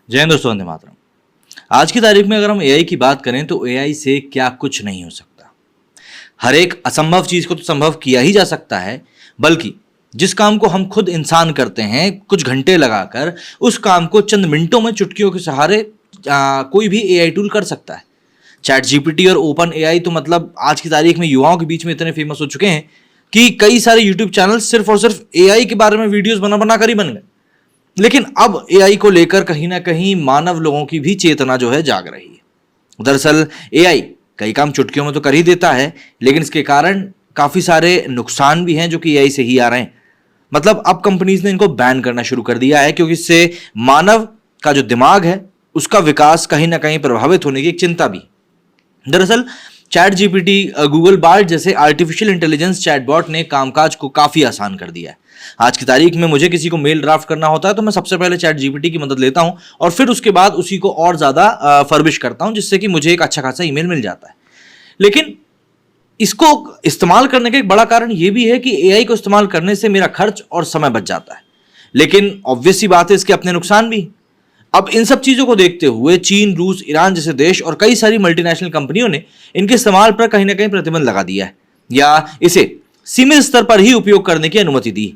जय हिंद दोस्तों, वंदे मातरम। आज की तारीख में अगर हम एआई की बात करें तो एआई से क्या कुछ नहीं हो सकता। हर एक असंभव चीज को तो संभव किया ही जा सकता है, बल्कि जिस काम को हम खुद इंसान करते हैं कुछ घंटे लगाकर, उस काम को चंद मिनटों में चुटकियों के सहारे कोई भी एआई टूल कर सकता है। चैट जीपीटी और ओपन एआई तो मतलब आज की तारीख में युवाओं के बीच में इतने फेमस हो चुके हैं कि कई सारे यूट्यूब चैनल सिर्फ और सिर्फ एआई के बारे में वीडियोस बना बना कर ही बन गए। लेकिन अब एआई को लेकर कहीं ना कहीं मानव लोगों की भी चेतना जो है जाग रही है। दरअसल एआई कई काम चुटकियों में तो कर ही देता है, लेकिन इसके कारण काफी सारे नुकसान भी हैं जो कि एआई से ही आ रहे हैं। मतलब अब कंपनीज ने इनको बैन करना शुरू कर दिया है, क्योंकि इससे मानव का जो दिमाग है उसका विकास कहीं ना कहीं प्रभावित होने की एक चिंता भी। दरअसल चैट जीपीटी, गूगल बार्ड जैसे आर्टिफिशियल इंटेलिजेंस चैटबॉट ने कामकाज को काफी आसान कर दिया है। आज की तारीख में मुझे किसी को मेल ड्राफ्ट करना होता है तो मैं सबसे पहले चैट जीपीटी की मदद लेता हूं और फिर उसके बाद उसी को और ज्यादा फर्बिश करता हूं, जिससे कि मुझे एक अच्छा खासा ईमेल मिल जाता है। लेकिन इसको इस्तेमाल करने का एक बड़ा कारण यह भी है कि एआई को इस्तेमाल करने से मेरा खर्च और समय बच जाता है। लेकिन ऑब्वियस सी बात है, इसके अपने नुकसान भी। अब इन सब चीजों को देखते हुए चीन, रूस, ईरान जैसे देश और कई सारी मल्टीनेशनल कंपनियों ने इनके इस्तेमाल पर कहीं ना कहीं प्रतिबंध लगा दिया है या इसे सीमित स्तर पर ही उपयोग करने की अनुमति दी।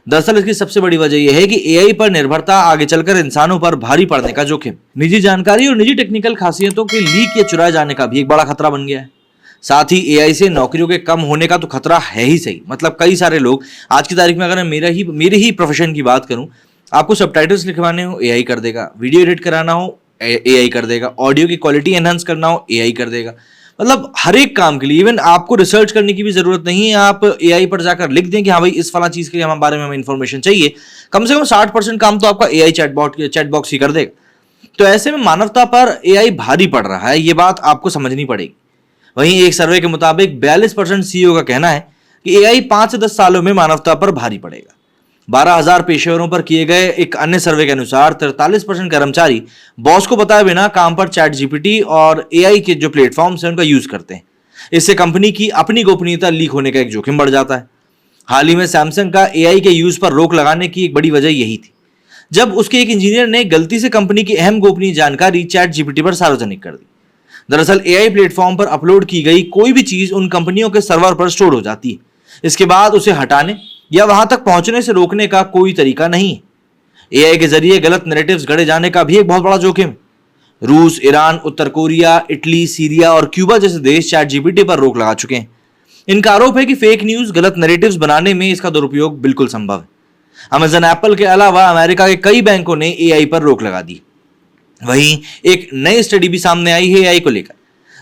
दरअसल इसकी सबसे बड़ी वजह यह है कि एआई पर निर्भरता आगे चलकर इंसानों पर भारी पड़ने का जोखिम, निजी जानकारी और निजी टेक्निकल खासियतों के लीक या चुराए जाने का भी एक बड़ा खतरा बन गया है। साथ ही एआई से नौकरियों के कम होने का तो खतरा है ही सही। मतलब कई सारे लोग आज की तारीख में, अगर मैं मेरे ही प्रोफेशन की बात करूं, आपको सबटाइटल्स लिखवाने हो एआई कर देगा, वीडियो एडिट कराना हो एआई कर देगा, ऑडियो की क्वालिटी एनहांस करना हो एआई कर देगा। मतलब हर एक काम के लिए, इवन आपको रिसर्च करने की भी जरूरत नहीं है, आप एआई पर जाकर लिख दें कि हाँ भाई इस फला चीज के लिए हमारे बारे में हमें इंफॉर्मेशन चाहिए, कम से कम 60% काम तो आपका एआई चैटबॉक्स ही कर देगा। तो ऐसे में मानवता पर एआई भारी पड़ रहा है, ये बात आपको समझनी पड़ेगी। वहीं एक सर्वे के मुताबिक 42% सीईओ का कहना है कि एआई 5 से 10 सालों में मानवता पर भारी पड़ेगा। 12,000 पेशेवरों पर किए गए एक अन्य सर्वे के अनुसार 43% कर्मचारी बॉस को बताए बिना काम पर चैट जीपीटी और एआई के जो प्लेटफॉर्म्स हैं उनका यूज करते हैं। इससे कंपनी की अपनी गोपनीयता लीक होने का एक जोखिम बढ़ जाता है। हाल ही में सैमसंग का एआई के यूज पर रोक लगाने की एक बड़ी वजह यही थी, जब उसके एक इंजीनियर ने गलती से कंपनी की अहम गोपनीय जानकारी चैट जीपीटी पर सार्वजनिक कर दी। दरअसल एआई प्लेटफॉर्म पर अपलोड की गई कोई भी चीज उन कंपनियों के सर्वर पर स्टोर हो जाती है। इसके बाद उसे हटाने या वहां तक पहुंचने से रोकने का कोई तरीका नहीं है। एआई के जरिए गलत नैरेटिव्स गढ़े जाने का भी एक बहुत बड़ा जोखिम है। रूस, ईरान, उत्तर कोरिया, इटली, सीरिया और क्यूबा जैसे देश चैट जीपीटी पर रोक लगा चुके हैं। इनका आरोप है कि फेक न्यूज, गलत नैरेटिव्स बनाने में इसका दुरुपयोग बिल्कुल संभव है। अमेजन, एप्पल के अलावा अमेरिका के कई बैंकों ने एआई पर रोक लगा दी। वहीं एक नई स्टडी भी सामने आई है एआई को लेकर,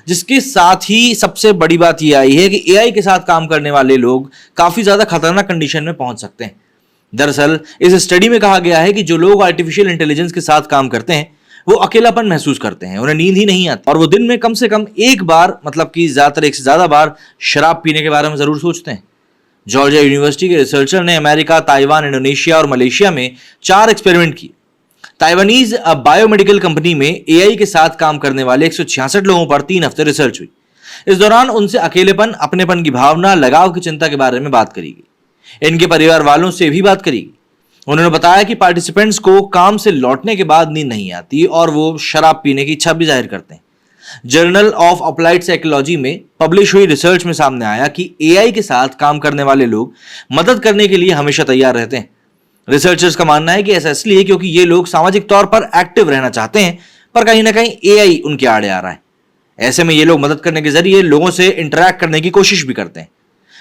जिसके साथ ही सबसे बड़ी बात यह आई है कि एआई के साथ काम करने वाले लोग काफी ज्यादा खतरनाक कंडीशन में पहुंच सकते हैं। दरअसल इस स्टडी में कहा गया है कि जो लोग आर्टिफिशियल इंटेलिजेंस के साथ काम करते हैं वो अकेलापन महसूस करते हैं, उन्हें नींद ही नहीं आती और वो दिन में कम से कम एक बार, मतलब कि ज्यादातर एक से ज्यादा बार शराब पीने के बारे में जरूर सोचते हैं। जॉर्जिया यूनिवर्सिटी के रिसर्चर ने अमेरिका, ताइवान, इंडोनेशिया और मलेशिया में 4 एक्सपेरिमेंट किए। ताइवानीज बायोमेडिकल कंपनी में एआई के साथ काम करने वाले 166 लोगों पर 3 हफ्ते रिसर्च हुई। इस दौरान उनसे अकेलेपन, अपनेपन की भावना, लगाव की चिंता के बारे में बात करी गई। इनके परिवार वालों से भी बात करी गई। उन्होंने बताया कि पार्टिसिपेंट्स को काम से लौटने के बाद नींद नहीं आती और वो शराब पीने की इच्छा भी जाहिर करते हैं। जर्नल ऑफ अप्लाइड साइकोलॉजी में पब्लिश हुई रिसर्च में सामने आया कि एआई के साथ काम करने वाले लोग मदद करने के लिए हमेशा तैयार रहते हैं। रिसर्चर्स का मानना है कि ऐसा इसलिए क्योंकि ये लोग सामाजिक तौर पर एक्टिव रहना चाहते हैं, पर कहीं ना कहीं एआई उनके आड़े आ रहा है। ऐसे में ये लोग मदद करने के जरिए लोगों से इंटरैक्ट करने की कोशिश भी करते हैं।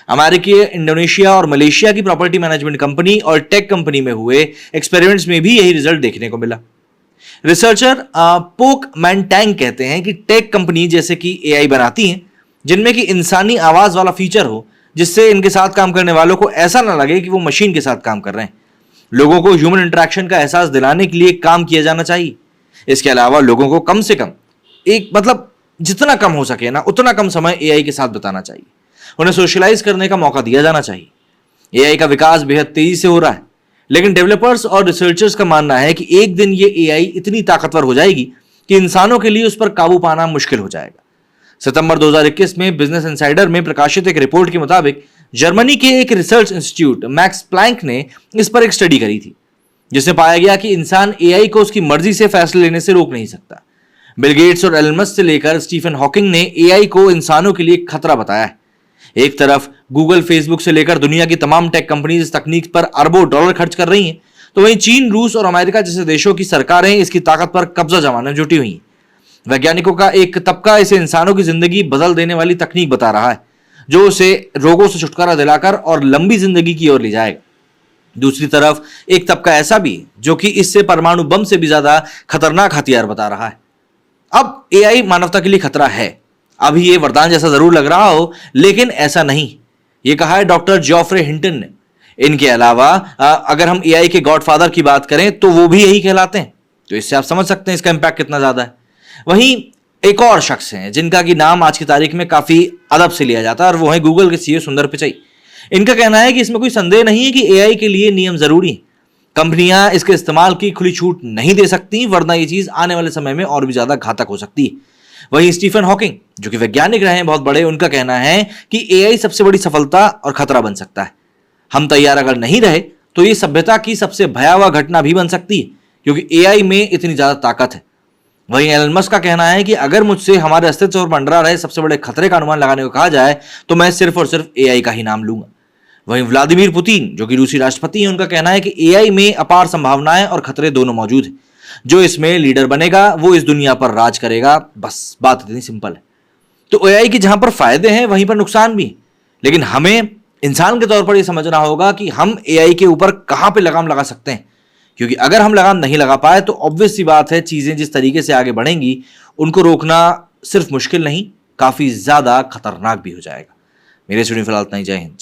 अमेरिकी, इंडोनेशिया और मलेशिया की प्रॉपर्टी मैनेजमेंट कंपनी और टेक कंपनी में हुए एक्सपेरिमेंट्स में भी यही रिजल्ट देखने को मिला। रिसर्चर पोक मैनटैंग कहते हैं कि टेक कंपनी जैसे कि एआई बनाती हैं जिनमें कि इंसानी आवाज वाला फीचर हो, जिससे इनके साथ काम करने वालों को ऐसा ना लगे कि वो मशीन के साथ काम कर रहे हैं। लोगों को ह्यूमन इंटरेक्शन का एहसास दिलाने के लिए काम किया जाना चाहिए। इसके अलावा लोगों को कम से कम जितना कम हो सके ना उतना कम समय एआई के साथ बिताना चाहिए। उन्हें सोशलाइज करने का मौका दिया जाना चाहिए। एआई का विकास बेहद तेजी से हो रहा है, लेकिन डेवलपर्स और रिसर्चर्स का मानना है कि एक दिन ये एआई इतनी ताकतवर हो जाएगी कि इंसानों के लिए उस पर काबू पाना मुश्किल हो जाएगा। सितंबर 2021 में बिजनेस इनसाइडर में प्रकाशित एक रिपोर्ट के मुताबिक जर्मनी के एक रिसर्च इंस्टीट्यूट मैक्स प्लैंक ने इस पर एक स्टडी करी थी। जिससे पाया गया कि इंसान एआई को उसकी मर्जी से फैसले लेने से रोक नहीं सकता। बिल गेट्स और एलन मस्क से लेकर स्टीफन हॉकिंग ने एआई को इंसानों के लिए खतरा बताया है। एक तरफ गूगल, फेसबुक से लेकर दुनिया की तमाम टेक कंपनीज इस तकनीक पर अरबों डॉलर खर्च कर रही हैं, तो वहीं चीन, रूस और अमेरिका जैसे देशों की सरकारें इसकी ताकत पर कब्जा जमाने में जुटी हुई हैं। वैज्ञानिकों का एक तबका इसे इंसानों की जिंदगी बदल देने वाली तकनीक बता रहा है, जो उसे रोगों से छुटकारा दिलाकर और लंबी जिंदगी की ओर ले जाएगा। दूसरी तरफ एक तबका ऐसा भी है जो कि इससे परमाणु बम से भी ज्यादा खतरनाक हथियार बता रहा है। अब एआई मानवता के लिए खतरा है। अभी ये वरदान जैसा जरूर लग रहा हो, लेकिन ऐसा नहीं। ये कहा है डॉक्टर जॉफ्रे हिंटन ने। इनके अलावा अगर हम एआई के गॉडफादर की बात करें तो वो भी यही कहलाते हैं। तो इससे आप समझ सकते हैं इसका इंपैक्ट कितना ज्यादा है। वहीं एक और शख्स हैं जिनका की नाम आज की तारीख में काफी अदब से लिया जाता है, और वो है गूगल के सीईओ सुंदर पिचई। इनका कहना है कि इसमें कोई संदेह नहीं है कि एआई के लिए नियम जरूरी है। कंपनियां इसके इस्तेमाल की खुली छूट नहीं दे सकती, वरना ये चीज आने वाले समय में और भी ज्यादा घातक हो सकती है। वहीं स्टीफन हॉकिंग, जो कि वैज्ञानिक रहे हैं बहुत बड़े, उनका कहना है कि एआई सबसे बड़ी सफलता और खतरा बन सकता है। हम तैयार अगर नहीं रहे तो ये सभ्यता की सबसे भयावह घटना भी बन सकती है, क्योंकि एआई में इतनी ज्यादा ताकत है। वहीं एलन मस्क का कहना है कि अगर मुझसे हमारे अस्तित्व और मंडरा रहे सबसे बड़े खतरे का अनुमान लगाने को कहा जाए तो मैं सिर्फ और सिर्फ एआई का ही नाम लूंगा। वहीं व्लादिमीर पुतिन, जो कि रूसी राष्ट्रपति हैं, उनका कहना है कि एआई में अपार संभावनाएं और खतरे दोनों मौजूद हैं। जो इसमें लीडर बनेगा वो इस दुनिया पर राज करेगा। बस बात इतनी सिंपल है। तो एआई की जहां पर फायदे हैं वहीं पर नुकसान भी, लेकिन हमें इंसान के तौर पर यह समझना होगा कि हम एआई के ऊपर कहां पे लगाम लगा सकते हैं, क्योंकि अगर हम लगाम नहीं लगा पाए तो ऑब्वियस सी बात है चीजें जिस तरीके से आगे बढ़ेंगी उनको रोकना सिर्फ मुश्किल नहीं, काफी ज्यादा खतरनाक भी हो जाएगा। मेरे स्टूडियो फिलहाल इतना ही। जय हिंद।